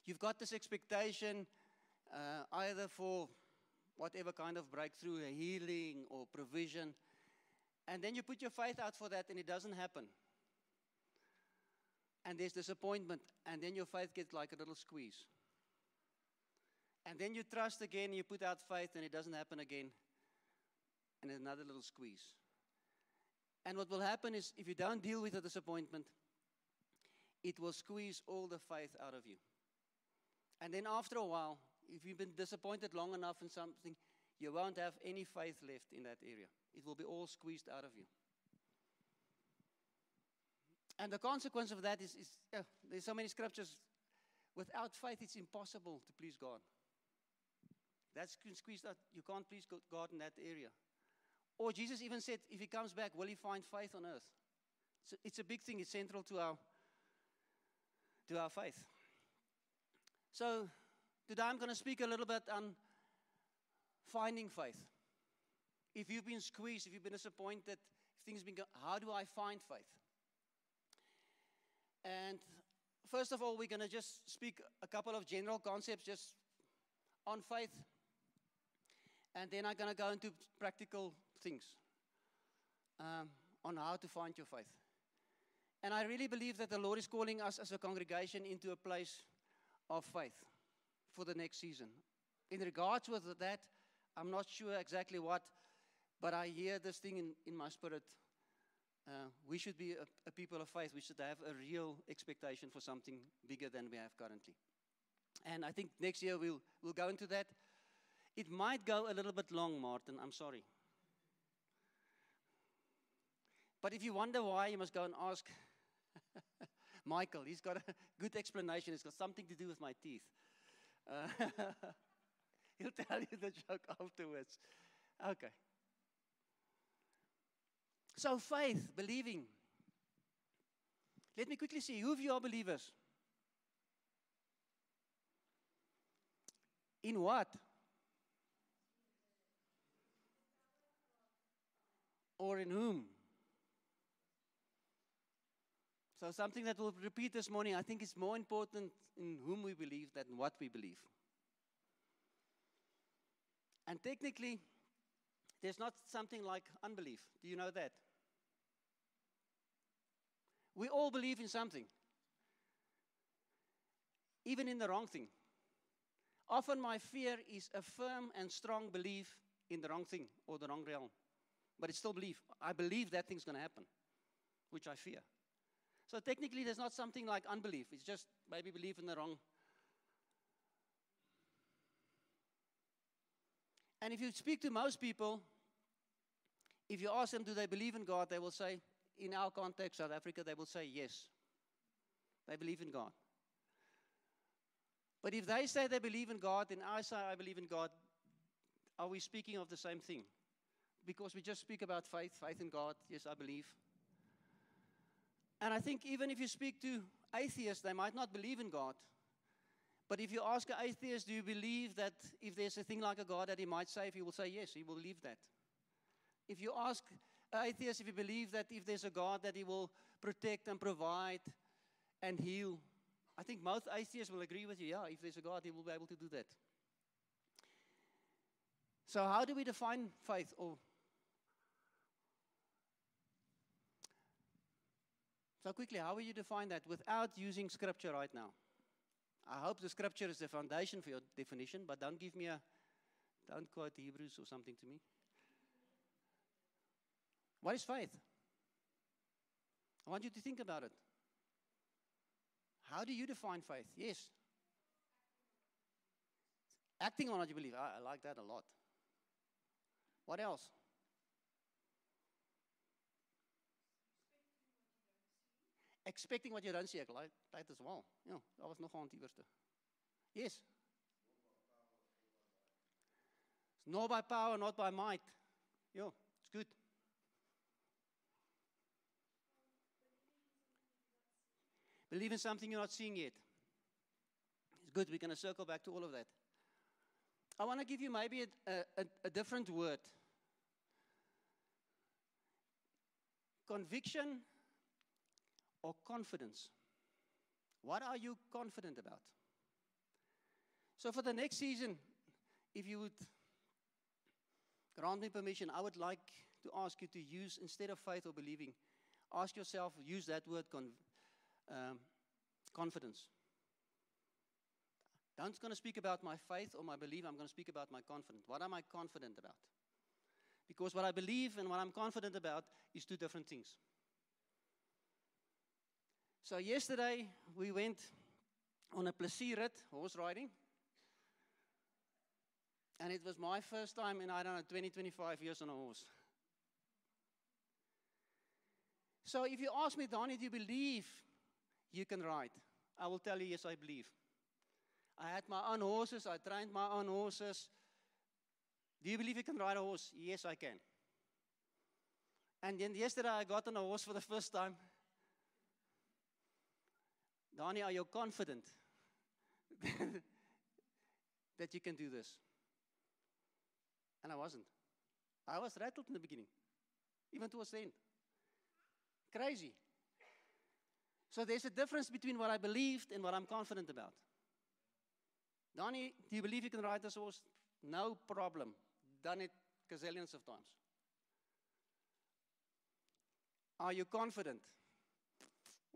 You've got this expectation either for whatever kind of breakthrough, a healing or provision, and then you put your faith out for that and it doesn't happen. And there's disappointment, and then your faith gets like a little squeeze. And then you trust again, you put out faith and it doesn't happen again, and another little squeeze. And what will happen is, if you don't deal with the disappointment, it will squeeze all the faith out of you. And then after a while, if you've been disappointed long enough in something, you won't have any faith left in that area. It will be all squeezed out of you. And the consequence of that is there's so many scriptures. Without faith, it's impossible to please God. That's squeezed out. You can't please God in that area. Or Jesus even said, if he comes back, will he find faith on earth? So it's a big thing. It's central to our faith. So today I'm going to speak a little bit on finding faith. If you've been squeezed, if you've been disappointed, if things have been going, how do I find faith? And first of all, we're going to just speak a couple of general concepts just on faith. And then I'm going to go into practical things on how to find your faith. And I really believe that the Lord is calling us as a congregation into a place of faith for the next season. In regards with that, I'm not sure exactly what, but I hear this thing in my spirit. We should be a people of faith. We should have a real expectation for something bigger than we have currently. And I think next year we'll go into that. It might go a little bit long, Martin. I'm sorry. But if you wonder why, you must go and ask Michael. He's got a good explanation. It's got something to do with my teeth. He'll tell you the joke afterwards. Okay. So faith, believing. Let me quickly see. Who of you are believers? In what? Or in whom? So something that we'll repeat this morning, I think it's more important in whom we believe than what we believe. And technically, there's not something like unbelief. Do you know that? We all believe in something. Even in the wrong thing. Often my fear is a firm and strong belief in the wrong thing or the wrong realm. But it's still belief. I believe that thing's going to happen, which I fear. So technically there's not something like unbelief. It's just maybe belief in the wrong. And if you speak to most people, if you ask them, do they believe in God, they will say, in our context, South Africa, they will say yes. They believe in God. But if they say they believe in God, and I say I believe in God, are we speaking of the same thing? Because we just speak about faith in God. Yes, I believe. And I think even if you speak to atheists, they might not believe in God. But if you ask an atheist, do you believe that if there's a thing like a God that he might save, he will say yes, he will believe that. If you ask an atheist if he believes that if there's a God that he will protect and provide and heal, I think most atheists will agree with you. Yeah, if there's a God, he will be able to do that. So how do we define faith? So quickly, how will you define that without using scripture right now? I hope the scripture is the foundation for your definition, but don't quote Hebrews or something to me. What is faith? I want you to think about it. How do you define faith? Yes. Acting on what you believe. I like that a lot. What else? Expecting what you don't see. Ek like dit as wel. Ja, daar was nog 'n antwoorde. Yes. It's not by power, not by might. Yeah, it's good. Believe in something you're not seeing yet. It's good. We're going to circle back to all of that. I want to give you maybe a different word. Conviction or confidence. What are you confident about? So for the next season, if you would grant me permission, I would like to ask you to use, instead of faith or believing, ask yourself, use that word confidence. I'm not going to speak about my faith or my belief. I'm going to speak about my confidence. What am I confident about? Because what I believe and what I'm confident about is two different things. So yesterday, we went on a plesierrit, horse riding. And it was my first time in, 20, 25 years on a horse. So if you ask me, Donnie, do you believe you can ride? I will tell you, yes, I believe. I had my own horses. I trained my own horses. Do you believe you can ride a horse? Yes, I can. And then yesterday, I got on a horse for the first time. Donnie, are you confident that you can do this? And I wasn't. I was rattled in the beginning, even towards the end. Crazy. So there's a difference between what I believed and what I'm confident about. Donnie, do you believe you can ride this horse? No problem. Done it gazillions of times. Are you confident?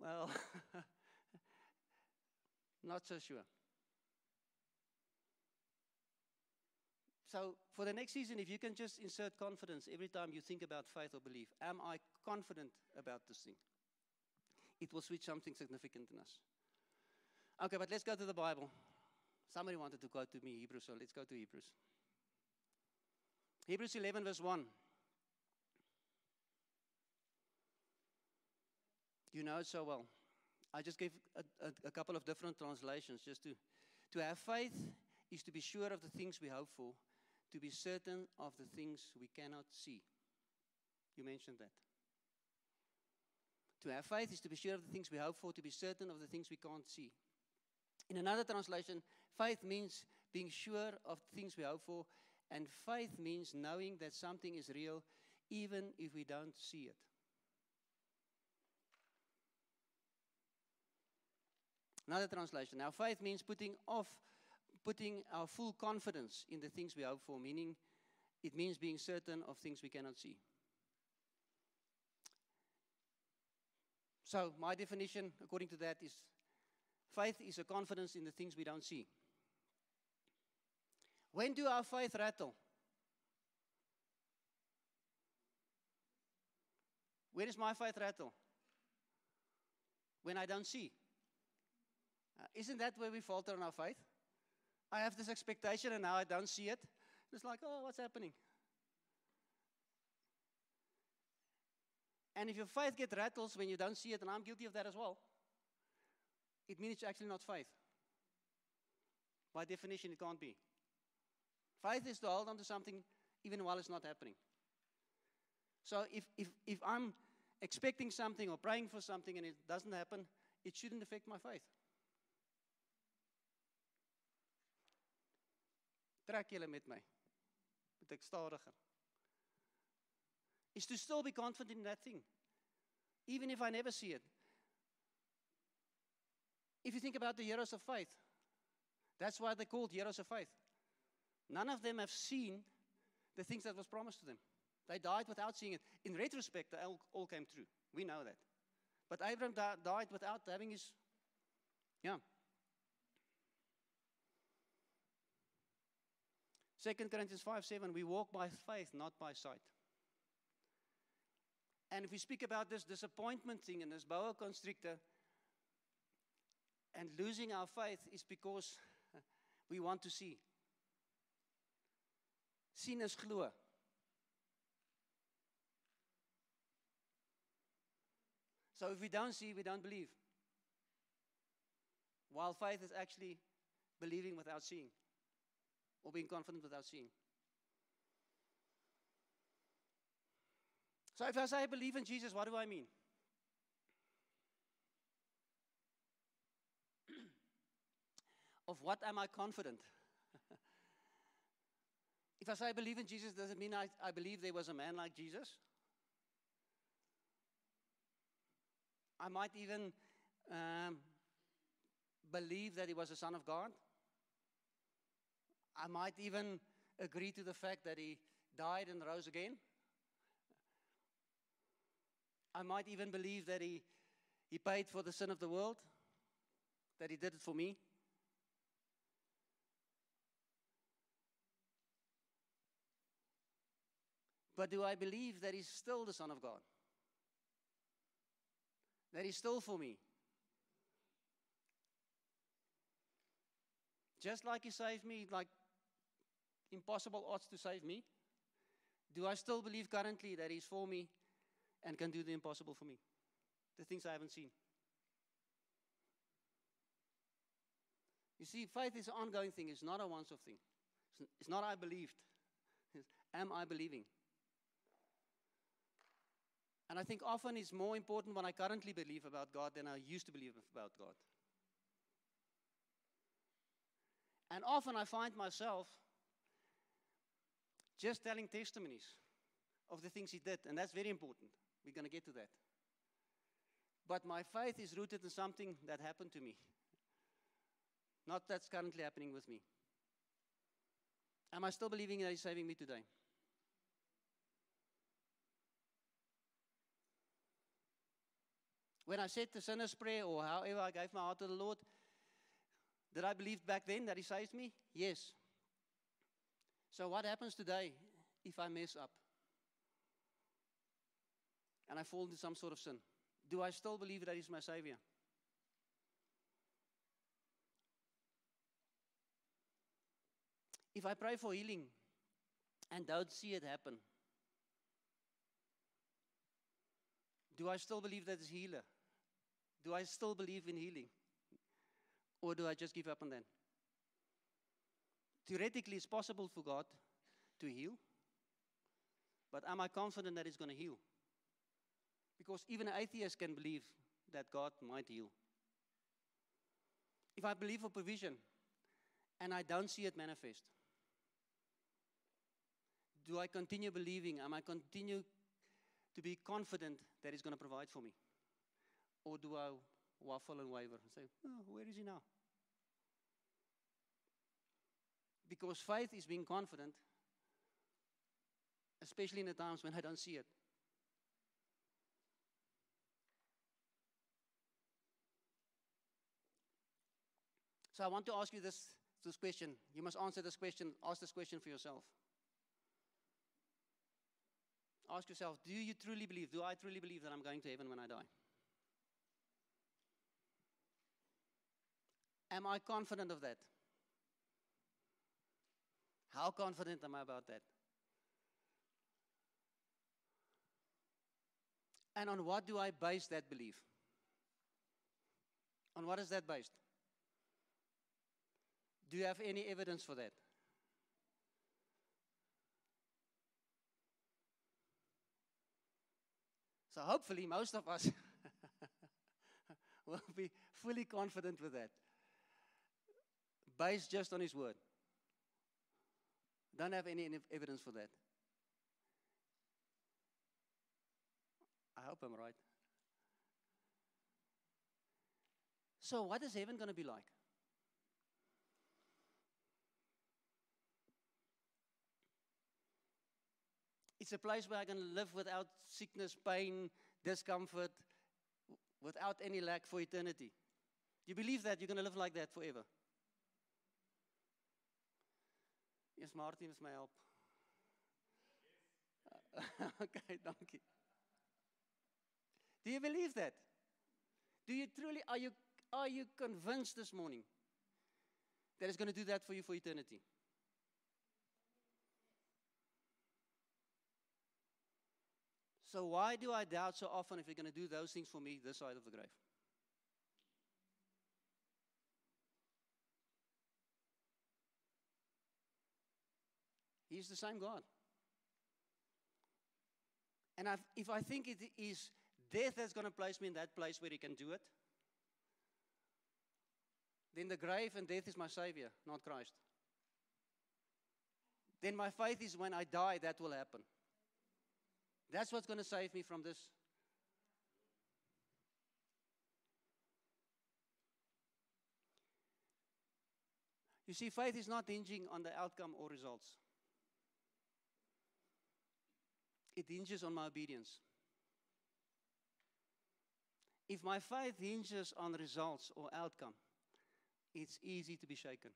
Well, not so sure. So for the next season, if you can just insert confidence every time you think about faith or belief, am I confident about this thing? It will switch something significant in us. Okay, but let's go to the Bible. Somebody wanted to quote to me Hebrews, so let's go to Hebrews. Hebrews 11 verse 1. You know it so well. I just gave a couple of different translations just to have faith is to be sure of the things we hope for, to be certain of the things we cannot see. You mentioned that. To have faith is to be sure of the things we hope for, to be certain of the things we can't see. In another translation, faith means being sure of things we hope for, and faith means knowing that something is real even if we don't see it. Another translation. Now, faith means putting our full confidence in the things we hope for, meaning it means being certain of things we cannot see. So, my definition, according to that, is faith is a confidence in the things we don't see. When do our faith rattle? Where does my faith rattle? When I don't see. Isn't that where we falter in our faith? I have this expectation and now I don't see it. It's like, oh, what's happening? And if your faith gets rattles when you don't see it, and I'm guilty of that as well, it means it's actually not faith. By definition, it can't be. Faith is to hold on to something even while it's not happening. So if I'm expecting something or praying for something and it doesn't happen, it shouldn't affect my faith. Trek julle met my. Moet ek stadiger. Is to still be confident in that thing. Even if I never see it. If you think about the heroes of faith, that's why they're called heroes of faith. None of them have seen the things that was promised to them. They died without seeing it. In retrospect, they all came true. We know that. But Abraham died without having his, 2 Corinthians 5:7, we walk by faith, not by sight. And if we speak about this disappointment thing and this boa constrictor, and losing our faith is because we want to see. Sien is glo. So if we don't see, we don't believe. While faith is actually believing without seeing. Or being confident without seeing. So if I say I believe in Jesus, what do I mean? Of what am I confident? If I say I believe in Jesus, does it mean I believe there was a man like Jesus? I might even believe that he was a son of God. I might even agree to the fact that he died and rose again. I might even believe that he paid for the sin of the world, that he did it for me. But do I believe that he's still the Son of God? That he's still for me? Just like he saved me, like impossible odds to save me, do I still believe currently that he's for me and can do the impossible for me? The things I haven't seen. You see, faith is an ongoing thing. It's not a once-off thing. It's not I believed. It's, am I believing? And I think often it's more important what I currently believe about God than I used to believe about God. And often I find myself just telling testimonies of the things he did, and that's very important. We're going to get to that. But my faith is rooted in something that happened to me, not that's currently happening with me. Am I still believing that he's saving me today? When I said the sinner's prayer, or however I gave my heart to the Lord, did I believe back then that he saved me? Yes. So what happens today if I mess up and I fall into some sort of sin? Do I still believe that he's my Savior? If I pray for healing and don't see it happen, do I still believe that he's a healer? Do I still believe in healing? Or do I just give up on that? Theoretically, it's possible for God to heal. But am I confident that he's going to heal? Because even an atheist can believe that God might heal. If I believe for provision and I don't see it manifest, do I continue believing? Am I continue to be confident that he's going to provide for me? Or do I waffle and waver and say, oh, where is he now? Because faith is being confident, especially in the times when I don't see it. So I want to ask you this question. You must answer this question. Ask this question for yourself. Ask yourself, do you truly believe, do I truly believe that I'm going to heaven when I die? Am I confident of that? How confident am I about that? And on what do I base that belief? On what is that based? Do you have any evidence for that? So hopefully most of us will be fully confident with that. Based just on his word. Don't have any evidence for that. I hope I'm right. So what is heaven going to be like? It's a place where I can live without sickness, pain, discomfort, without any lack for eternity. Do you believe that you're going to live like that forever? Yes, Martin is my help. Okay, thank you. Do you believe that? Do you truly, are you convinced this morning that it's going to do that for you for eternity? So why do I doubt so often if you're going to do those things for me this side of the grave? He's the same God. And if I think it is death that's going to place me in that place where he can do it, then the grave and death is my Savior, not Christ. Then my faith is when I die, that will happen. That's what's going to save me from this. You see, faith is not hinging on the outcome or results. It hinges on my obedience. If my faith hinges on results or outcome, it's easy to be shaken.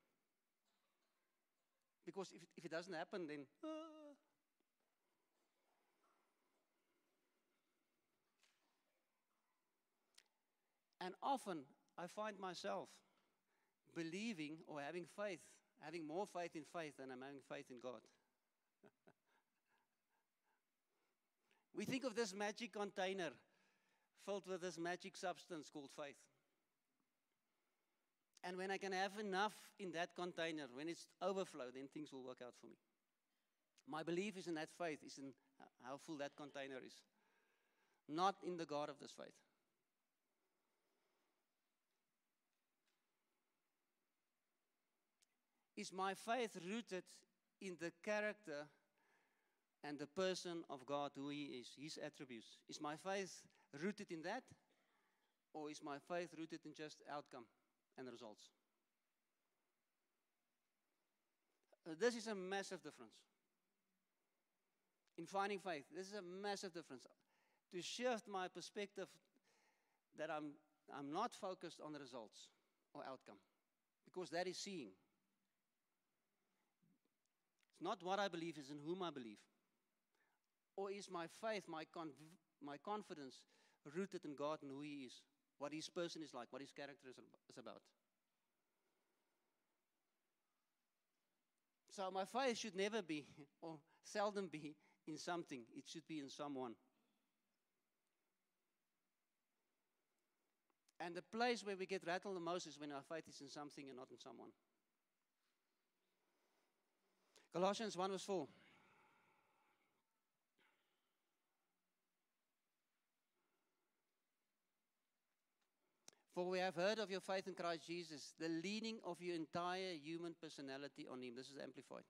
Because if it doesn't happen, then And often I find myself believing or having faith, having more faith in faith than I'm having faith in God. We think of this magic container filled with this magic substance called faith. And when I can have enough in that container, when it's overflow, then things will work out for me. My belief is in that faith, is in how full that container is. Not in the God of this faith. Is my faith rooted in the character and the person of God, who He is, His attributes? Is my faith rooted in that? Or is my faith rooted in just outcome and results? This is a massive difference. In finding faith, this is a massive difference. To shift my perspective that I'm not focused on the results or outcome, because that is seeing. It's not what I believe, it's in whom I believe. Or is my faith, my confidence rooted in God and who He is, what His person is like, what His character is about? So my faith should never be, or seldom be, in something. It should be in someone. And the place where we get rattled the most is when our faith is in something and not in someone. Colossians 1 verse 4. For we have heard of your faith in Christ Jesus, the leaning of your entire human personality on Him. This is amplified.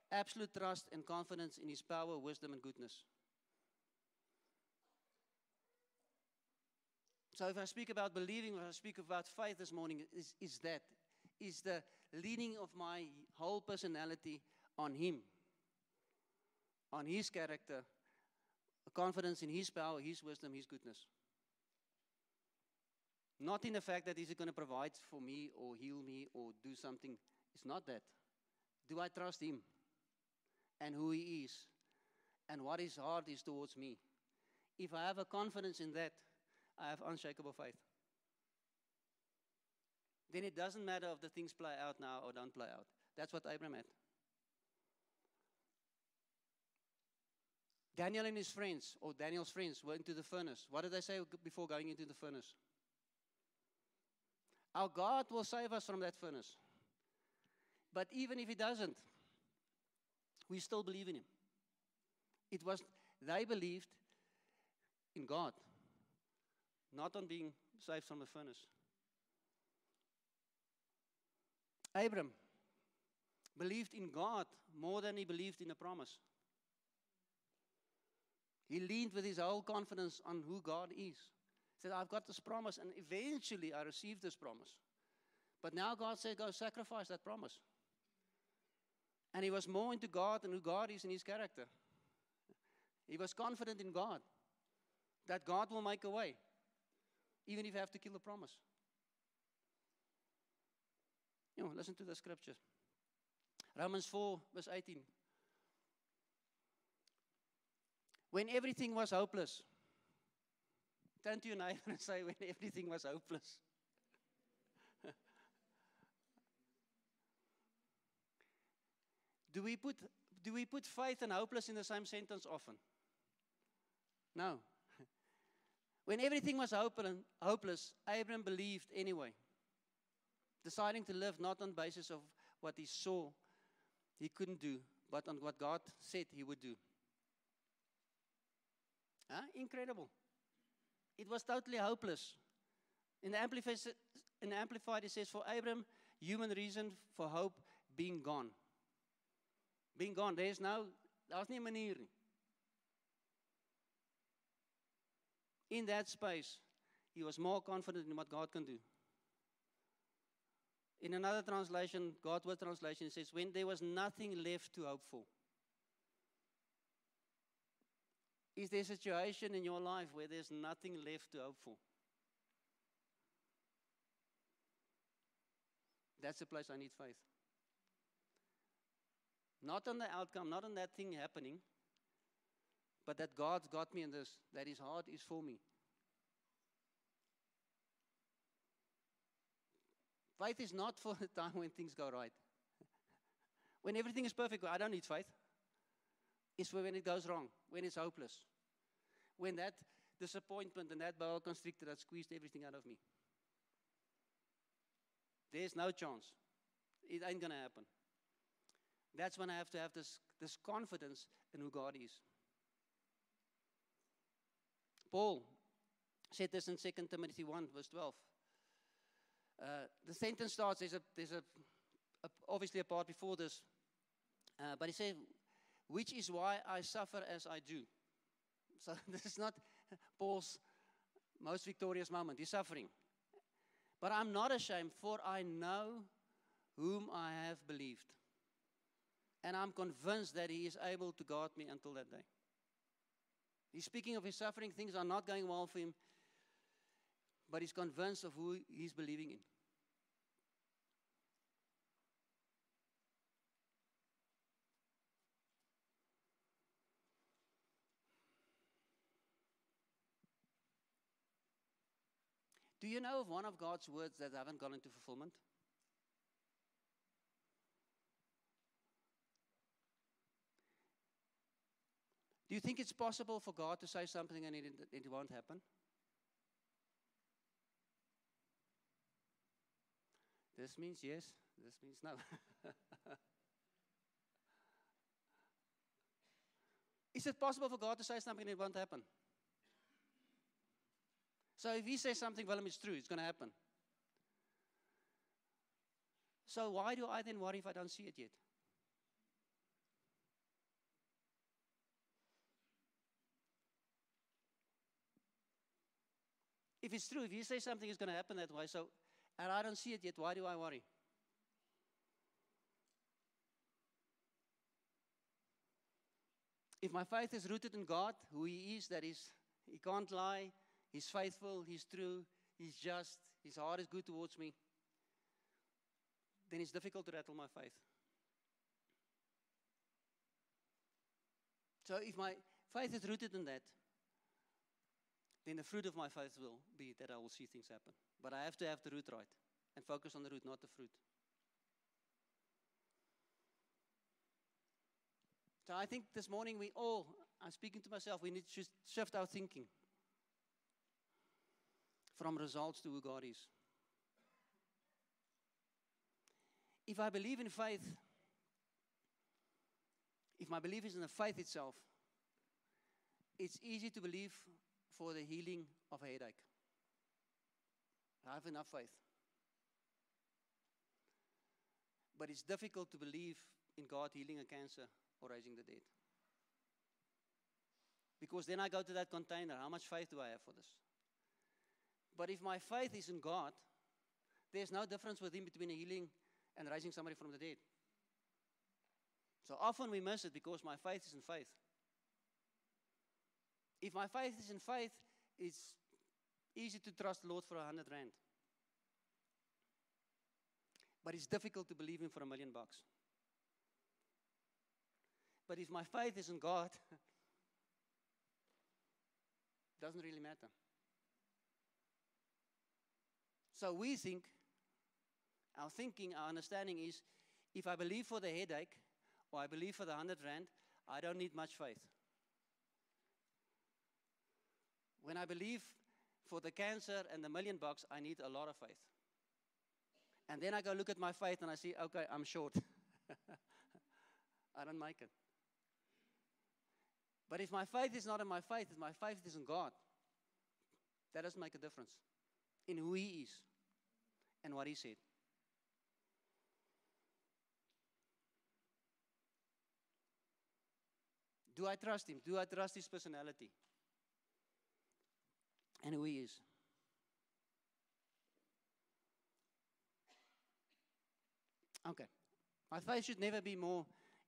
Absolute trust and confidence in His power, wisdom, and goodness. So if I speak about believing, if I speak about faith this morning, is the leaning of my whole personality on Him, on His character, confidence in His power, His wisdom, His goodness. Not in the fact that He's going to provide for me or heal me or do something. It's not that. Do I trust Him and who He is and what His heart is towards me? If I have a confidence in that, I have unshakable faith. Then it doesn't matter if the things play out now or don't play out. That's what Abraham had. Daniel and his friends, or Daniel's friends, were into the furnace. What did they say before going into the furnace? Our God will save us from that furnace. But even if He doesn't, we still believe in Him. They believed in God, not on being saved from the furnace. Abraham believed in God more than he believed in a promise. He leaned with his whole confidence on who God is. He said, I've got this promise, and eventually I received this promise. But now God said, go sacrifice that promise. And he was more into God and who God is in His character. He was confident in God, that God will make a way, even if you have to kill the promise. Listen to the scripture. Romans 4, verse 18. When everything was hopeless. Turn to your neighbor and say, when everything was hopeless. Do we put faith and hopeless in the same sentence often? No. When everything was hopeless, Abraham believed anyway. Deciding to live not on the basis of what he saw he couldn't do, but on what God said He would do. Incredible. It was totally hopeless. In the Amplified, it says, for Abraham, human reason for hope being gone. Being gone. Daar's nie 'n manier nie. In that space, he was more confident in what God can do. In another translation, God's Word translation, it says, when there was nothing left to hope for. Is there a situation in your life where there's nothing left to hope for? That's the place I need faith. Not on the outcome, not on that thing happening, but that God's got me in this, that His heart is for me. Faith is not for the time when things go right. When everything is perfect, I don't need faith. It's for when it goes wrong, when it's hopeless. When that disappointment and that boa constrictor that squeezed everything out of me. There's no chance. It ain't going to happen. That's when I have to have this confidence in who God is. Paul said this in 2 Timothy 1, verse 12. The sentence starts, there's obviously a part before this, but he said, which is why I suffer as I do. So this is not Paul's most victorious moment. He's suffering. But I'm not ashamed, for I know whom I have believed. And I'm convinced that He is able to guard me until that day. He's speaking of his suffering. Things are not going well for him. But he's convinced of who he's believing in. Do you know of one of God's words that haven't gone into fulfillment? Do you think it's possible for God to say something and it won't happen? This means yes, this means no. Is it possible for God to say something and it won't happen? So if He says something, well, it's true, it's going to happen. So why do I then worry if I don't see it yet? If it's true, if He says something is going to happen that way, and I don't see it yet, why do I worry? If my faith is rooted in God, who He is, that is, He can't lie, He's faithful, He's true, He's just, His heart is good towards me, then it's difficult to rattle my faith. So if my faith is rooted in that, then the fruit of my faith will be that I will see things happen. But I have to have the root right and focus on the root, not the fruit. So I think this morning I'm speaking to myself, we need to shift our thinking from results to who God is. If I believe in faith, if my belief is in the faith itself, it's easy to believe for the healing of a headache. I have enough faith. But it's difficult to believe in God healing a cancer or raising the dead. Because then I go to that container. How much faith do I have for this? But if my faith is in God, there's no difference between a healing and raising somebody from the dead. So often we miss it because my faith is in faith. If my faith is in faith, it's easy to trust the Lord for 100 rand. But it's difficult to believe Him for $1 million. But if my faith is in God, it doesn't really matter. So we think, our understanding is, if I believe for the headache, or I believe for the 100 rand, I don't need much faith. When I believe for the cancer and the $1 million, I need a lot of faith. And then I go look at my faith and I see, okay, I'm short. I don't make it. But if my faith is not in my faith, if my faith is in God, that doesn't make a difference in who He is and what He said. Do I trust Him? Do I trust His personality? And who He is. Okay. My faith should never be more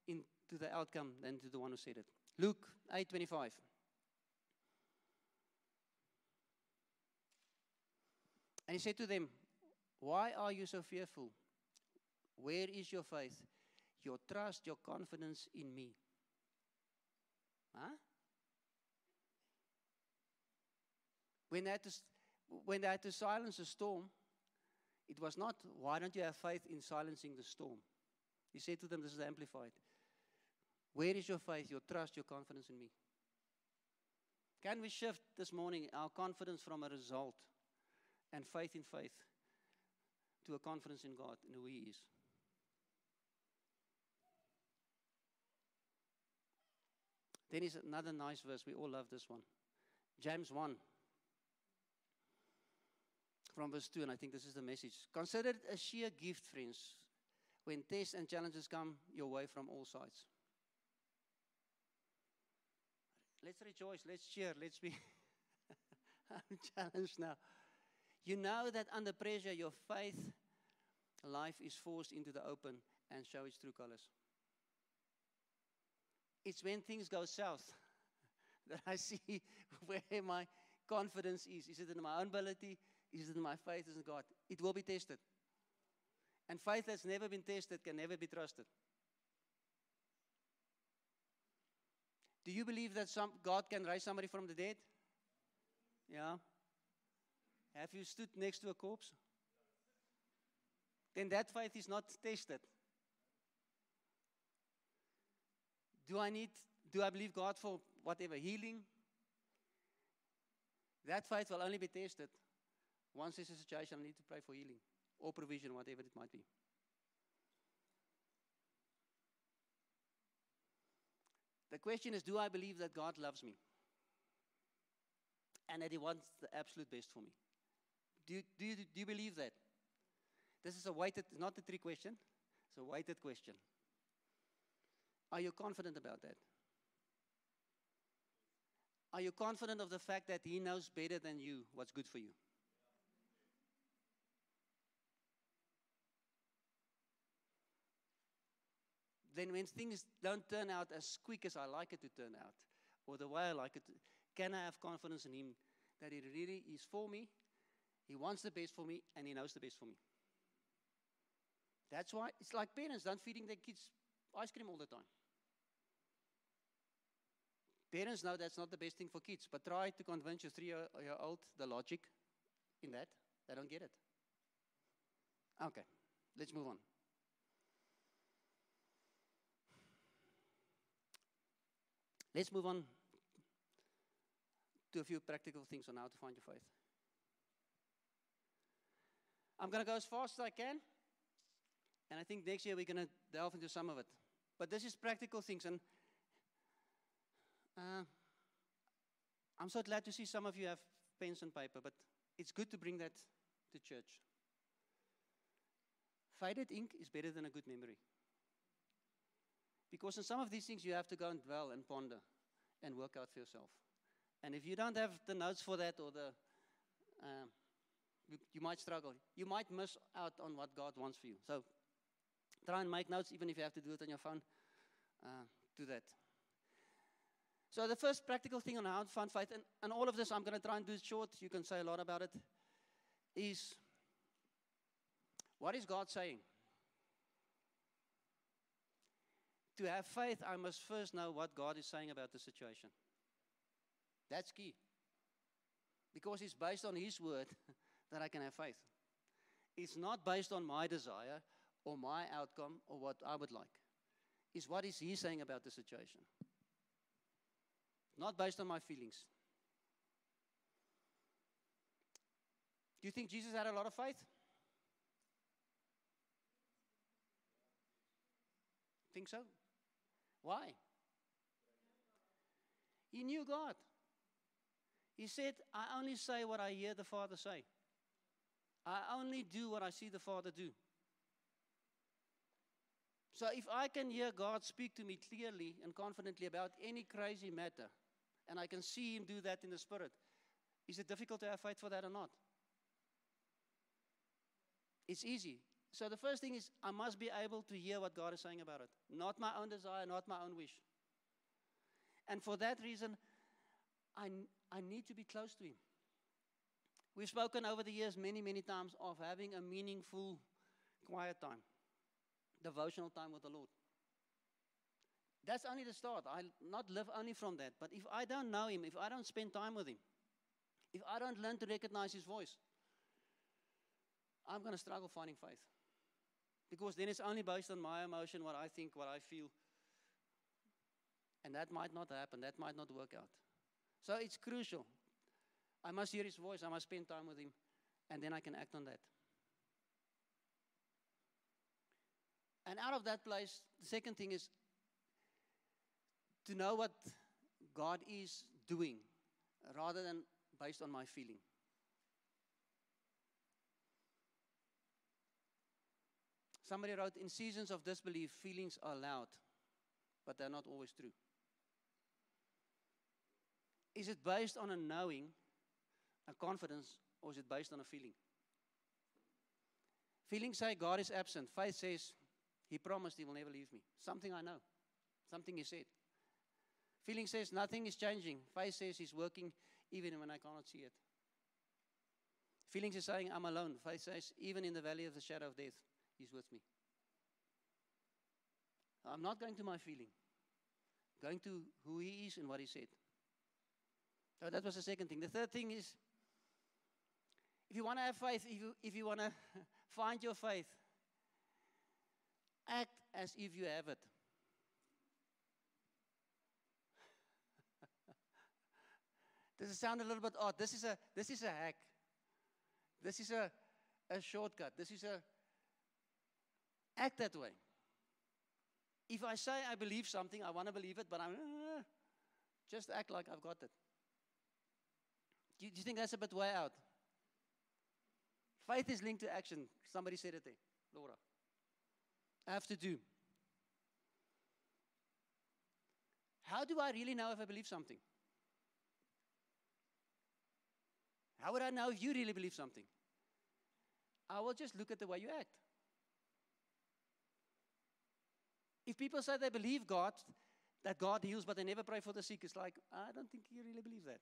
into the outcome than to the one who said it. Luke 8:25. And he said to them, why are you so fearful? Where is your faith, your trust, your confidence in me? Huh? When they had to silence the storm, it was not, why don't you have faith in silencing the storm? He said to them, this is amplified. Where is your faith, your trust, your confidence in me? Can we shift this morning our confidence from a result and faith in faith to a confidence in God and who He is? Then is another nice verse. We all love this one. James 1. From verse 2, and I think this is the message. Consider it a sheer gift, friends, when tests and challenges come your way from all sides. Let's rejoice, let's cheer, let's be I'm challenged now. You know that under pressure, your faith life is forced into the open and show its true colors. It's when things go south that I see where my confidence is. Is it in my own ability? Is it in my faith in God? It will be tested. And faith that's never been tested can never be trusted. Do you believe that God can raise somebody from the dead? Yeah. Have you stood next to a corpse? Then that faith is not tested. Do I believe God for whatever, healing? That faith will only be tested once there's a situation I need to pray for healing or provision, whatever it might be. The question is, do I believe that God loves me? And that He wants the absolute best for me? Do you believe that? This is a weighted, not a trick question, it's a weighted question. Are you confident about that? Are you confident of the fact that He knows better than you what's good for you? Then when things don't turn out as quick as I like it to turn out, or the way I like it, can I have confidence in Him that He really is for me, He wants the best for me, and He knows the best for me? That's why it's like parents don't feeding their kids ice cream all the time. Parents know that's not the best thing for kids, but try to convince your 3-year-old the logic in that. They don't get it. Okay, let's move on. Let's move on to a few practical things on how to find your faith. I'm going to go as fast as I can, and I think next year we're going to delve into some of it. But this is practical things, and I'm so glad to see some of you have pens and paper, but it's good to bring that to church. Faded ink is better than a good memory. Because in some of these things you have to go and dwell and ponder and work out for yourself. And if you don't have the notes for that, or you might struggle. You might miss out on what God wants for you. So try and make notes, even if you have to do it on your phone. Do that. So the first practical thing on how to find faith, and all of this I'm going to try and do it short, you can say a lot about it, is what is God saying? To have faith, I must first know what God is saying about the situation. That's key. Because it's based on His word that I can have faith. It's not based on my desire or my outcome or what I would like. It's what is He saying about the situation. Not based on my feelings. Do you think Jesus had a lot of faith? Think so? Why? He knew God. He said, I only say what I hear the Father say. I only do what I see the Father do. So if I can hear God speak to me clearly and confidently about any crazy matter, and I can see Him do that in the Spirit, is it difficult to have faith for that or not? It's easy. So the first thing is I must be able to hear what God is saying about it. Not my own desire, not my own wish. And for that reason, I need to be close to Him. We've spoken over the years many, many times of having a meaningful quiet time, devotional time with the Lord. That's only the start. I'll not live only from that. But if I don't know Him, if I don't spend time with Him, if I don't learn to recognize His voice, I'm going to struggle finding faith. Because then it's only based on my emotion, what I think, what I feel. And that might not happen. That might not work out. So it's crucial. I must hear His voice. I must spend time with Him. And then I can act on that. And out of that place, the second thing is to know what God is doing rather than based on my feeling. Somebody wrote, in seasons of disbelief, feelings are loud, but they're not always true. Is it based on a knowing, a confidence, or is it based on a feeling? Feelings say God is absent. Faith says He promised He will never leave me. Something I know. Something He said. Feeling says nothing is changing. Faith says He's working even when I cannot see it. Feelings is saying I'm alone. Faith says even in the valley of the shadow of death, He's with me. I'm not going to my feeling. Going to who He is and what He said. So that was the second thing. The third thing is, if you want to have faith, if you want to find your faith, act as if you have it. Does it sound a little bit odd? This is a hack. This is a shortcut. Act that way. If I say I believe something, I want to believe it, but I'm just act like I've got it. Do you think that's a bit way out? Faith is linked to action. Somebody said it there, Laura. I have to do. How do I really know if I believe something? How would I know if you really believe something? I will just look at the way you act. If people say they believe God, that God heals, but they never pray for the sick, it's like, I don't think you really believe that.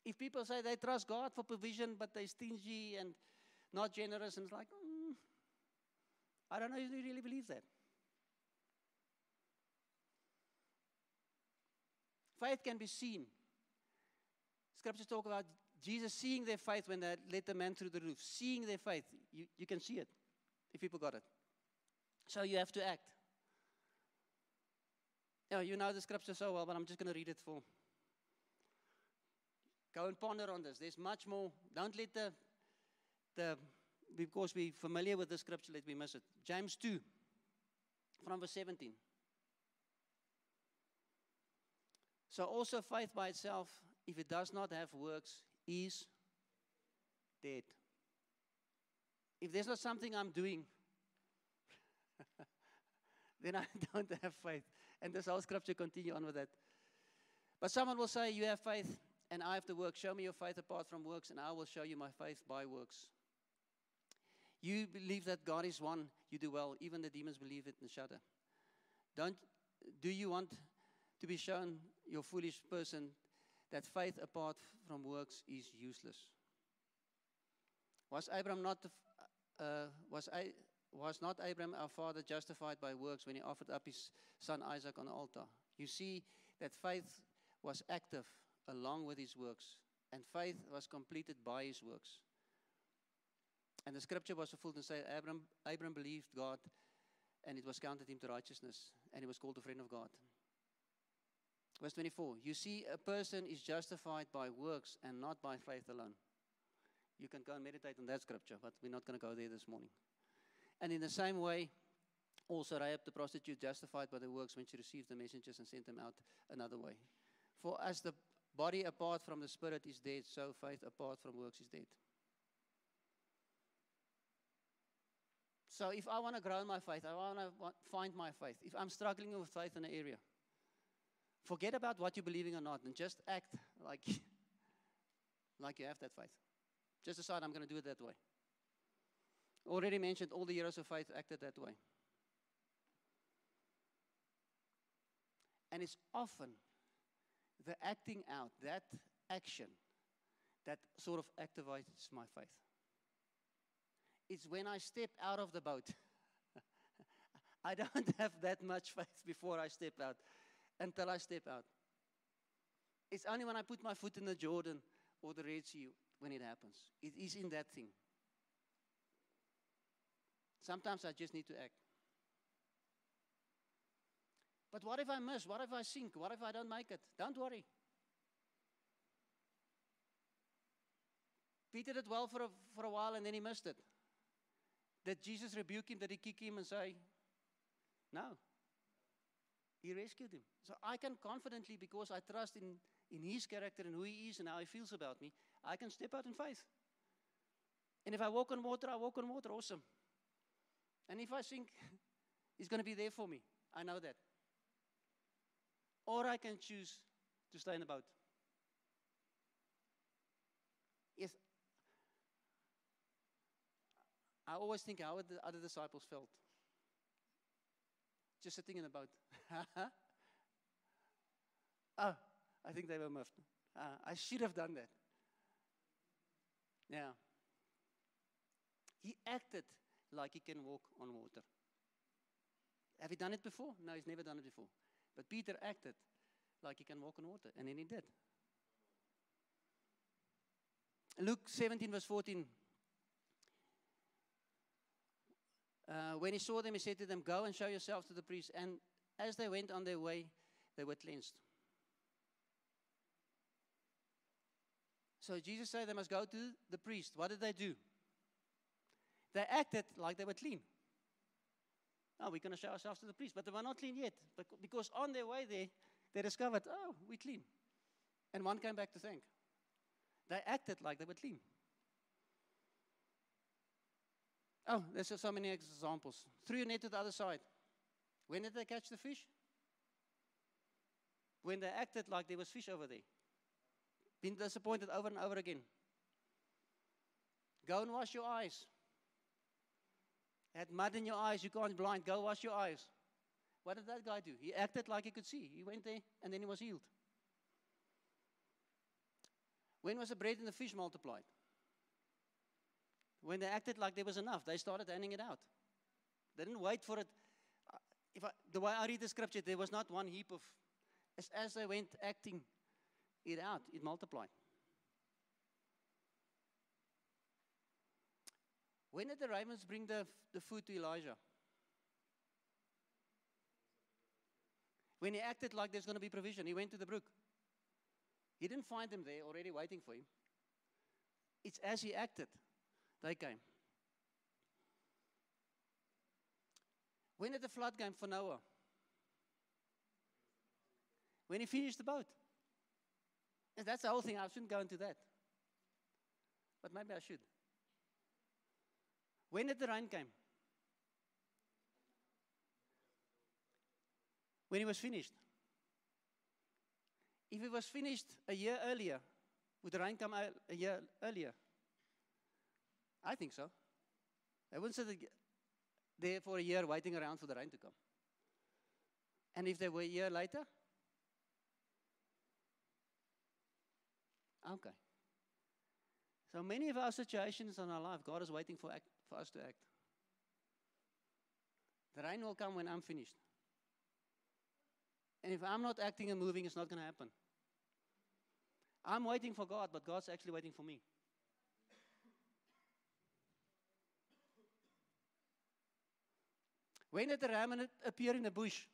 If people say they trust God for provision, but they're stingy and not generous, and it's like, I don't know if you really believe that. Faith can be seen. Scriptures talk about Jesus seeing their faith when they let the man through the roof. Seeing their faith. You can see it if people got it. So you have to act. You know the scripture so well, but I'm just going to read it for. Go and ponder on this. There's much more. Don't let because we're familiar with the scripture, let me miss it. James 2, from verse 17. So also faith by itself, if it does not have works, is dead. If there's not something I'm doing, then I don't have faith. And this whole scripture continue on with that. But someone will say, you have faith and I have the works. Show me your faith apart from works and I will show you my faith by works. You believe that God is one, you do well. Even the demons believe it and shudder. Do you want to be shown, you foolish person, that faith apart from works is useless? Was not Abraham our father justified by works when he offered up his son Isaac on the altar? You see that faith was active along with his works, and faith was completed by his works. And the scripture was fulfilled and say, Abraham believed God, and it was counted him to righteousness, and he was called a friend of God. Verse 24, you see a person is justified by works and not by faith alone. You can go and meditate on that scripture, but we're not going to go there this morning. And in the same way, also Rahab the prostitute justified by the works when she received the messengers and sent them out another way. For as the body apart from the spirit is dead, so faith apart from works is dead. So if I want to grow in my faith, I want to find my faith. If I'm struggling with faith in an area, forget about what you're believing or not and just act like you have that faith. Just decide I'm going to do it that way. Already mentioned, all the heroes of faith acted that way. And it's often the acting out, that action, that sort of activates my faith. It's when I step out of the boat. I don't have that much faith before I step out, until I step out. It's only when I put my foot in the Jordan or the Red Sea when it happens. It is in that thing. Sometimes I just need to act. But what if I miss? What if I sink? What if I don't make it? Don't worry. Peter did well for a while and then he missed it. Did Jesus rebuke him? Did he kick him and say, no? He rescued him. So I can confidently, because I trust in his character and who he is and how he feels about me, I can step out in faith. And if I walk on water, I walk on water. Awesome. And if I sink, he's going to be there for me. I know that. Or I can choose to stay in the boat. Yes. I always think how the other disciples felt. Just sitting in the boat. Oh, I think they were miffed. I should have done that. Yeah. He acted like he can walk on water. Have you done it before? No, he's never done it before. But Peter acted like he can walk on water, and then he did. Luke 17, verse 14. When he saw them, he said to them, go and show yourselves to the priest. And as they went on their way, they were cleansed. So Jesus said they must go to the priest. What did they do? They acted like they were clean. Oh, we're going to show ourselves to the priest. But they were not clean yet. Because on their way there, they discovered, oh, we're clean. And one came back to thank. They acted like they were clean. Oh, there's so many examples. Threw your net to the other side. When did they catch the fish? When they acted like there was fish over there. Been disappointed over and over again. Go and wash your eyes. Had mud in your eyes, you can't blind. Go wash your eyes. What did that guy do? He acted like he could see. He went there and then he was healed. When was the bread and the fish multiplied? When they acted like there was enough, they started handing it out. They didn't wait for it. The way I read the scripture, there was not one heap of, as they went acting it out, it multiplied. When did the ravens bring the food to Elijah? When he acted like there's going to be provision, he went to the brook. He didn't find them there already waiting for him. It's as he acted, they came. When did the flood come for Noah? When he finished the boat. And that's the whole thing. I shouldn't go into that. But maybe I should. When did the rain come? When he was finished. If it was finished a year earlier, would the rain come a year earlier? I think so. They wouldn't sit there for a year waiting around for the rain to come. And if they were a year later? Okay. So many of our situations in our life, God is waiting for us to act. The rain will come when I'm finished. And if I'm not acting and moving, it's not going to happen. I'm waiting for God, but God's actually waiting for me. When did the ram appear in the bush?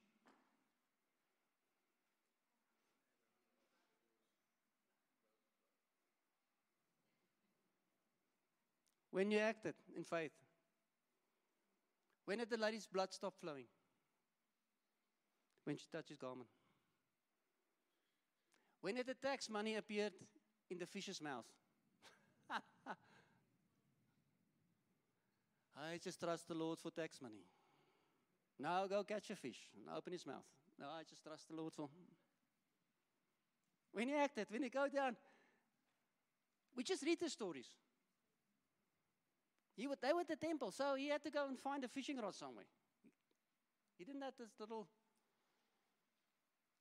When you acted in faith. When did the lady's blood stop flowing? When she touched his garment. When did the tax money appear in the fish's mouth? I just trust the Lord for tax money. Now go catch a fish. Now open his mouth. No, I just trust the Lord for. When he acted, when he go down, we just read the stories. They were at the temple, so he had to go and find a fishing rod somewhere. He didn't have this little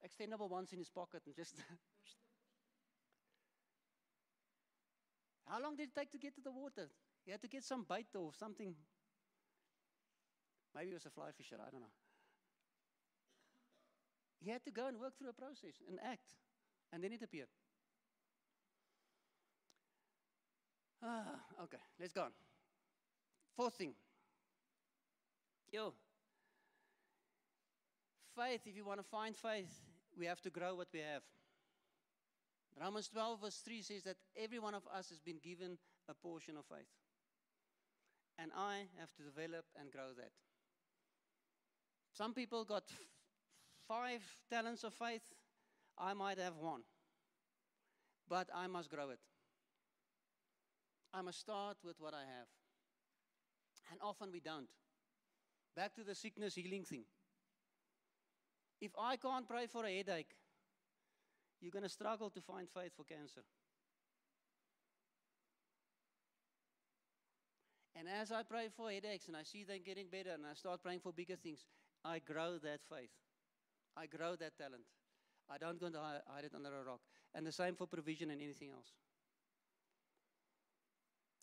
extendable ones in his pocket and just... How long did it take to get to the water? He had to get some bait or something. Maybe it was a fly fisher, I don't know. He had to go and work through a process and act. And then it appeared. Okay, let's go on. Fourth thing. Faith, if you want to find faith, we have to grow what we have. Romans 12 verse 3 says that every one of us has been given a portion of faith. And I have to develop and grow that. Some people got 5 talents of faith. I might have 1. But I must grow it. I must start with what I have. And often we don't. Back to the sickness healing thing. If I can't pray for a headache, you're going to struggle to find faith for cancer. And as I pray for headaches and I see them getting better and I start praying for bigger things, I grow that faith. I grow that talent. I don't go and hide it under a rock. And the same for provision and anything else.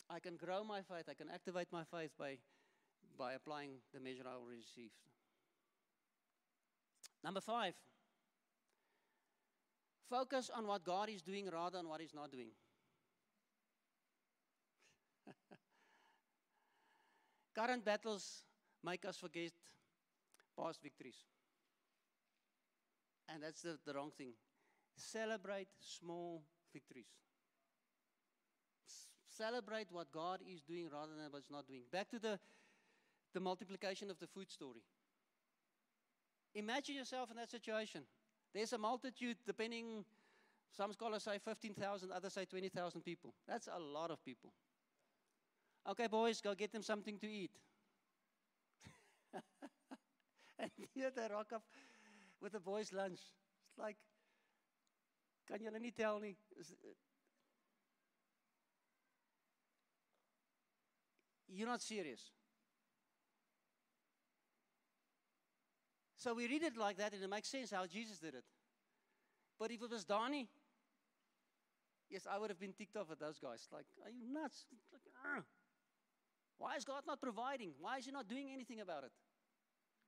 I can grow my faith. I can activate my faith by applying the measure I already received. Number 5. Focus on what God is doing rather than what He's not doing. Current battles make us forget past victories. And that's the wrong thing. Celebrate small victories. Celebrate what God is doing rather than what He's not doing. Back to the multiplication of the food story. Imagine yourself in that situation. There's a multitude, depending, some scholars say 15,000, others say 20,000 people. That's a lot of people. Okay, boys, go get them something to eat. And here they rock up with the boys' lunch. It's like, can you only tell me? You're not serious. So we read it like that, and it makes sense how Jesus did it. But if it was Donnie, yes, I would have been ticked off at those guys. Like, are you nuts? Like, why is God not providing? Why is He not doing anything about it?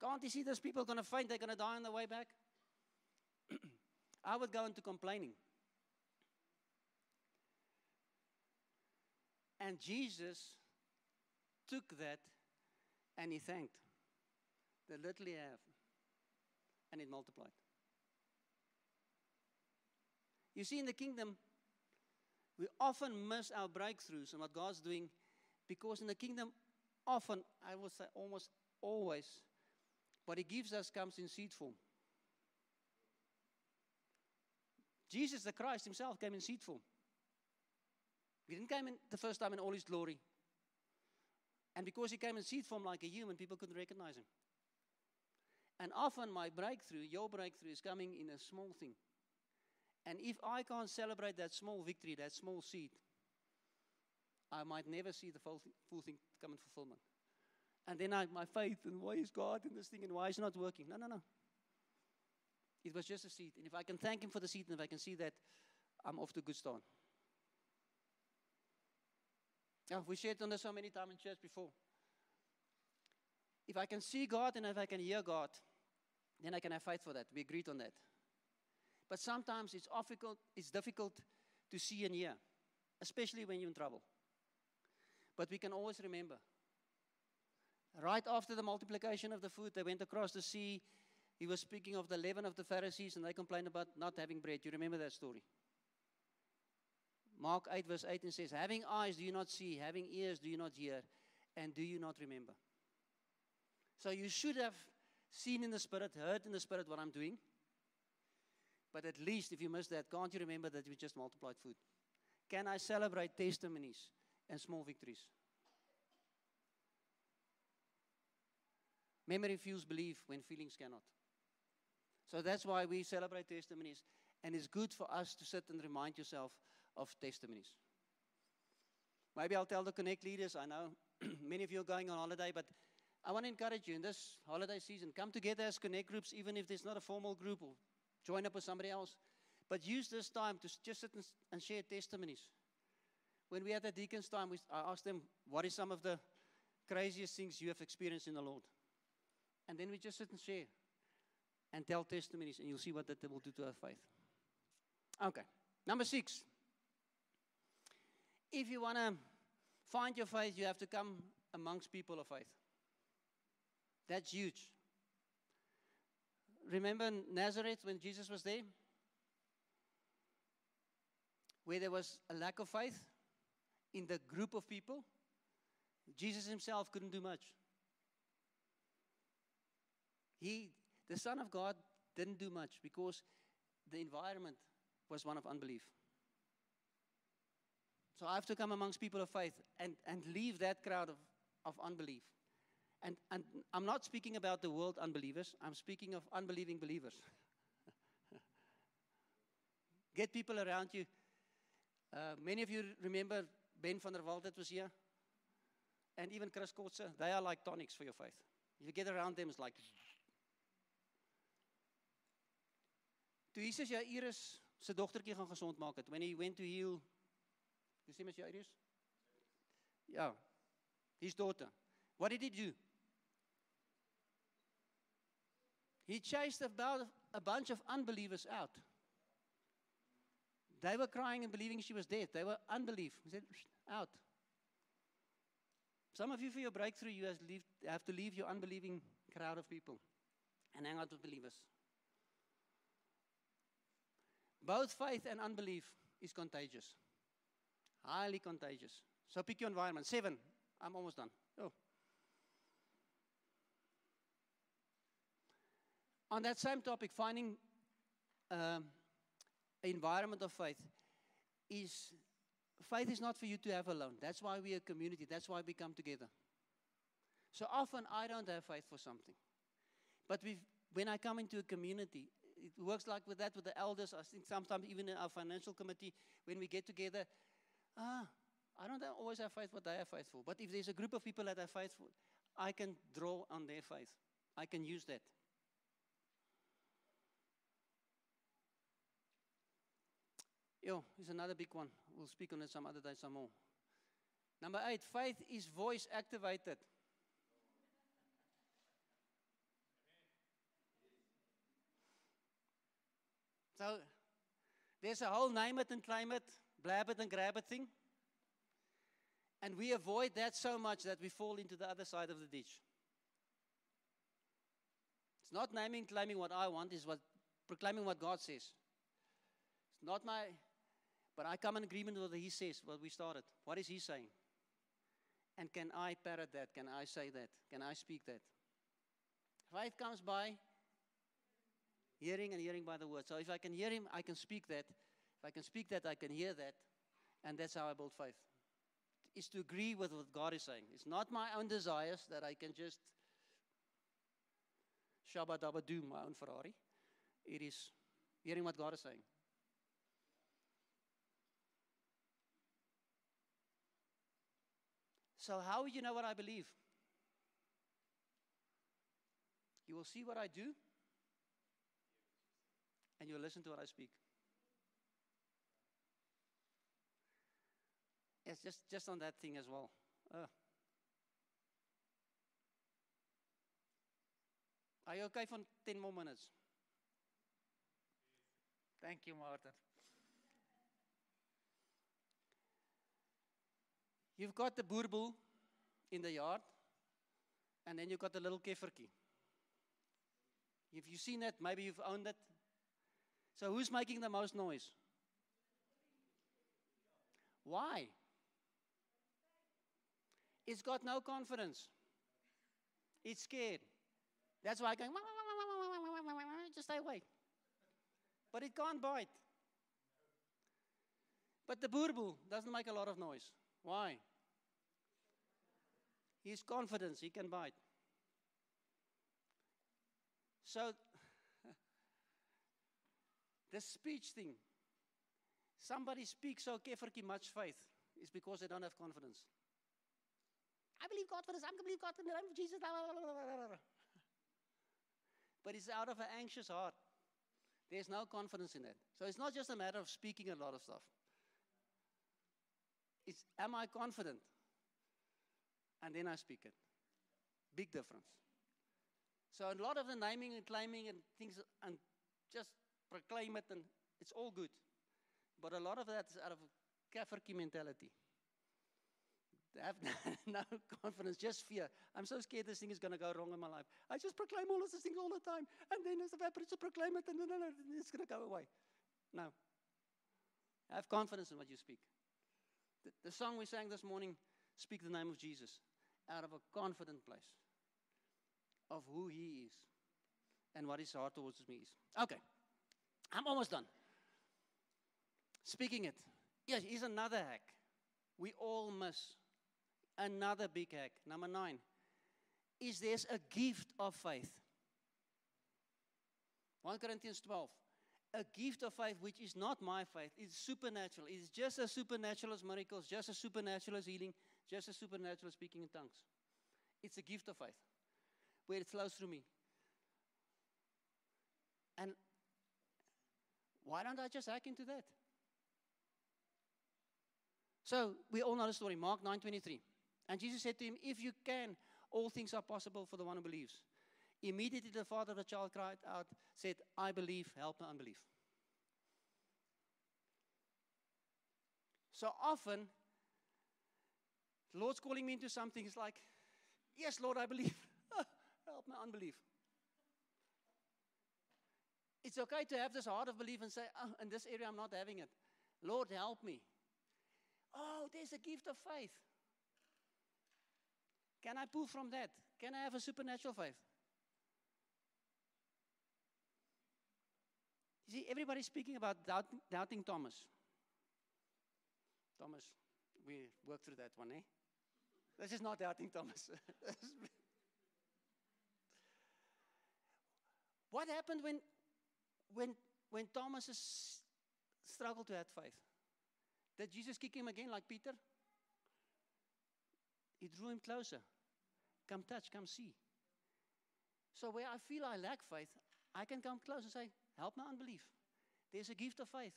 Can't you see those people are going to faint? They're going to die on the way back? I would go into complaining. And Jesus took that and He thanked. The little He have. And it multiplied. You see, in the kingdom, we often miss our breakthroughs and what God's doing, because in the kingdom, often, I will say almost always, what He gives us comes in seed form. Jesus, the Christ Himself, came in seed form. He didn't come in the first time in all His glory. And because He came in seed form like a human, people couldn't recognize Him. And often my breakthrough, your breakthrough, is coming in a small thing. And if I can't celebrate that small victory, that small seed, I might never see the full thing come in fulfillment. And then my faith, and why is God in this thing, and why is it not working? No. It was just a seed. And if I can thank Him for the seed, and if I can see that, I'm off to a good start. Now, we shared on this so many times in church before. If I can see God and if I can hear God, then I can have faith for that. We agreed on that. But sometimes it's difficult to see and hear, especially when you're in trouble. But we can always remember. Right after the multiplication of the food, they went across the sea. He was speaking of the leaven of the Pharisees, and they complained about not having bread. You remember that story? Mark 8 verse 18 says, having eyes do you not see, having ears do you not hear, and do you not remember? So you should have seen in the Spirit, heard in the Spirit what I'm doing. But at least if you missed that, can't you remember that we just multiplied food? Can I celebrate testimonies and small victories? Memory fuels belief when feelings cannot. So that's why we celebrate testimonies. And it's good for us to sit and remind yourself of testimonies. Maybe I'll tell the Connect leaders, I know many of you are going on holiday, but I want to encourage you in this holiday season, come together as connect groups, even if there's not a formal group, or join up with somebody else. But use this time to just sit and share testimonies. When we had the deacons time, I asked them, what is some of the craziest things you have experienced in the Lord? And then we just sit and share and tell testimonies, and you'll see what that will do to our faith. Okay, number 6. If you want to find your faith, you have to come amongst people of faith. That's huge. Remember Nazareth when Jesus was there? Where there was a lack of faith in the group of people, Jesus himself couldn't do much. The Son of God didn't do much because the environment was one of unbelief. So I have to come amongst people of faith and leave that crowd of unbelief. And I'm not speaking about the world unbelievers. I'm speaking of unbelieving believers. Get people around you. Many of you remember Ben van der Walt that was here. And even Chris Kotze. They are like tonics for your faith. If you get around them, it's like... Toe Jesus jou Iris se dogtertjie gaan gesond maak het, when he went to heal, you see Miss Iris? Yeah, his daughter. What did he do? He chased about a bunch of unbelievers out. They were crying and believing she was dead. They were unbelief. He said, out. Some of you, for your breakthrough, you have to leave your unbelieving crowd of people and hang out with believers. Both faith and unbelief is contagious. Highly contagious. So pick your environment. 7. I'm almost done. Oh. On that same topic, finding an environment of faith is not for you to have alone. That's why we're a community. That's why we come together. So often I don't have faith for something. But when I come into a community, it works like with that with the elders. I think sometimes even in our financial committee, when we get together, I don't always have faith what they have faith for. But if there's a group of people that have faith for, I can draw on their faith. I can use that. Here's another big one. We'll speak on it some other day, some more. Number 8, faith is voice activated. So, there's a whole name it and claim it, blab it and grab it thing. And we avoid that so much that we fall into the other side of the ditch. It's not naming, claiming what I want, it's proclaiming what God says. It's not but I come in agreement with what He says, what we started. What is He saying? And can I parrot that? Can I say that? Can I speak that? Faith comes by hearing, and hearing by the word. So if I can hear Him, I can speak that. If I can speak that, I can hear that. And that's how I build faith. It's to agree with what God is saying. It's not my own desires that I can just shabba-dabba-do my own Ferrari. It is hearing what God is saying. So how will you know what I believe? You will see what I do, and you'll listen to what I speak. Yes, just on that thing as well. Are you okay for 10 more minutes? Thank you, Martin. You've got the boerboel in the yard, and then you've got the little keffertjie. If you've seen that, maybe you've owned it. So who's making the most noise? Why? It's got no confidence. It's scared. That's why it's going, just stay away. But it can't bite. But the boerboel doesn't make a lot of noise. Why? He's confident he can bite. So, the speech thing. Somebody speaks so keffertjie much faith is because they don't have confidence. I believe God for this. I'm going to believe God in the name of Jesus. But it's out of an anxious heart. There's no confidence in that. So it's not just a matter of speaking a lot of stuff. It's, am I confident? And then I speak it. Big difference. So a lot of the naming and claiming and things, and just proclaim it, and it's all good. But a lot of that is out of Kafirki mentality. They have no confidence, just fear. I'm so scared this thing is going to go wrong in my life. I just proclaim all of these things all the time. And then as I to proclaim it, and then it's going to go away. No. Have confidence in what you speak. The song we sang this morning, Speak the Name of Jesus, out of a confident place of who He is and what His heart towards me is. Okay. I'm almost done. Speaking it. Yes, here's another hack. We all miss. Another big hack. Number 9. Is there's a gift of faith. 1 Corinthians 12. A gift of faith which is not my faith. It's supernatural. It's just as supernatural as miracles, just as supernatural as healing, just as supernatural as speaking in tongues. It's a gift of faith where it flows through me. And why don't I just hack into that? So we all know the story, Mark 9:23. And Jesus said to him, if you can, all things are possible for the one who believes. Immediately the father of the child cried out, said, I believe, help my unbelief. So often, the Lord's calling me into something. It's like, yes, Lord, I believe. Help my unbelief. It's okay to have this heart of belief and say, oh, in this area I'm not having it. Lord, help me. Oh, there's a gift of faith. Can I pull from that? Can I have a supernatural faith? You see, everybody's speaking about doubting Thomas. Thomas, we worked through that one, eh? This is not doubting Thomas. What happened when Thomas struggled to have faith? Did Jesus kick him again like Peter? He drew him closer. Come touch, come see. So where I feel I lack faith, I can come close and say, help my unbelief. There's a gift of faith.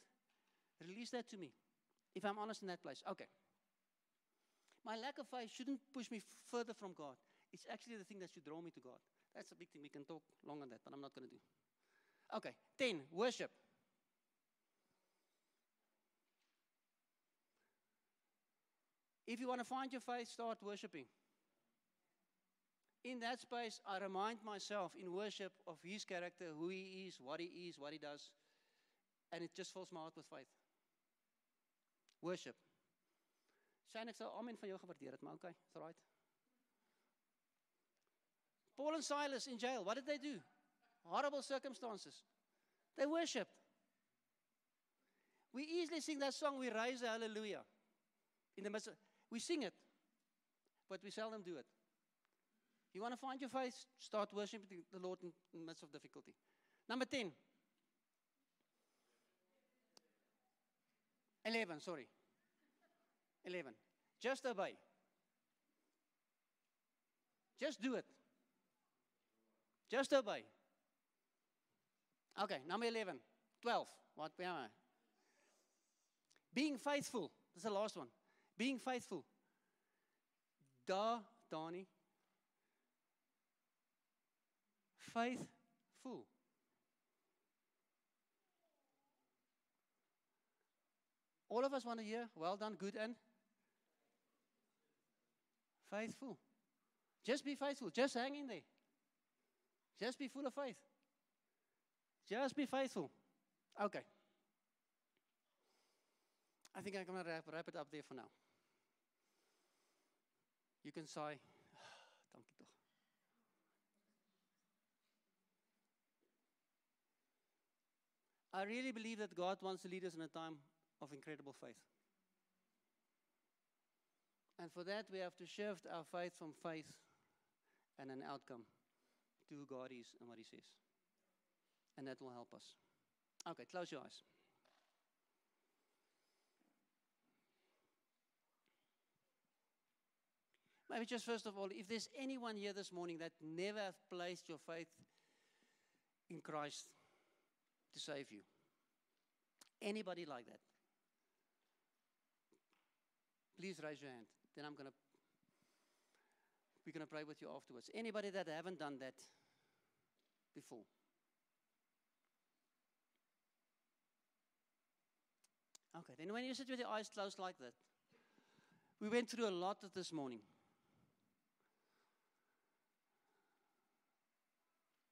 Release that to me. If I'm honest in that place. Okay. My lack of faith shouldn't push me further from God. It's actually the thing that should draw me to God. That's a big thing. We can talk long on that, but I'm not going to do. Okay. 10, worship. If you want to find your faith, start worshiping. In that space, I remind myself in worship of His character, who He is, what He does. And it just fills my heart with faith. Worship. Shane, ek sal amen van jou gewaardeer het, maar okay, it's all right. Paul and Silas in jail, what did they do? Horrible circumstances. They worshiped. We easily sing that song, we raise a hallelujah. In the midst of, we sing it, but we seldom do it. You want to find your faith, start worshiping the Lord in the midst of difficulty. Number 10. 11, sorry. 11. Just obey. Just do it. Just obey. Okay, number 11. 12. What am I? Being faithful. That's the last one. Being faithful. Dani. Faithful. All of us want to hear, well done, good and faithful. Just be faithful. Just hang in there. Just be full of faith. Just be faithful. Okay. I think I'm going to wrap it up there for now. You can sigh. Dankie toch. I really believe that God wants to lead us in a time of incredible faith. And for that, we have to shift our faith from faith and an outcome to who God is and what He says. And that will help us. Okay, close your eyes. Maybe just first of all, if there's anyone here this morning that never have placed your faith in Christ to save you, anybody like that, please raise your hand. Then we're going to pray with you afterwards. Anybody that haven't done that before? Okay, then when you sit with your eyes closed like that, we went through a lot of this morning.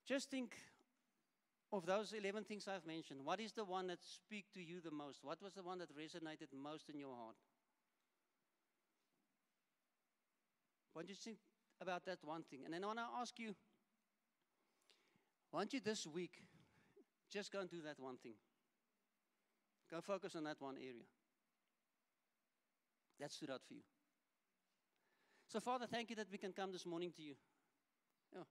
Just think of those 11 things I've mentioned. What is the one that speaks to you the most? What was the one that resonated most in your heart? Why don't you think about that one thing? And then I want to ask you, why don't you this week just go and do that one thing? Go focus on that one area. That stood out for you. So, Father, thank you that we can come this morning to you. Yeah.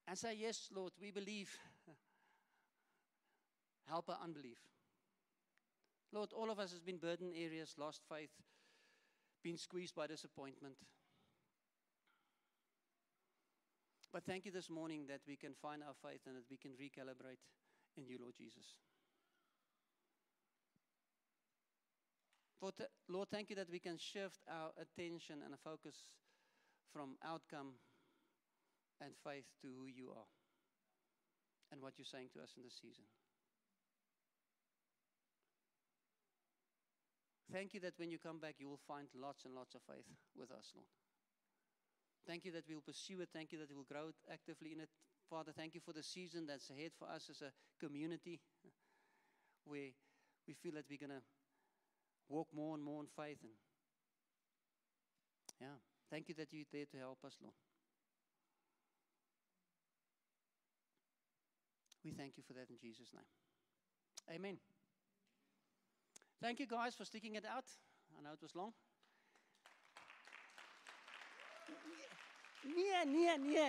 And say, yes, Lord, we believe. Help our unbelief. Lord, all of us has been burdened areas, lost faith, been squeezed by disappointment. But thank you this morning that we can find our faith and that we can recalibrate in you, Lord Jesus. Lord, thank you that we can shift our attention and focus from outcome and faith to who you are and what you're saying to us in this season. Thank you that when you come back, you will find lots and lots of faith with us, Lord. Thank you that we will pursue it. Thank you that we will grow actively in it. Father, thank you for the season that's ahead for us as a community where we feel that we're going to walk more and more in faith. And yeah, thank you that you're there to help us, Lord. We thank you for that in Jesus' name. Amen. Thank you guys for sticking it out. I know it was long. Yeah.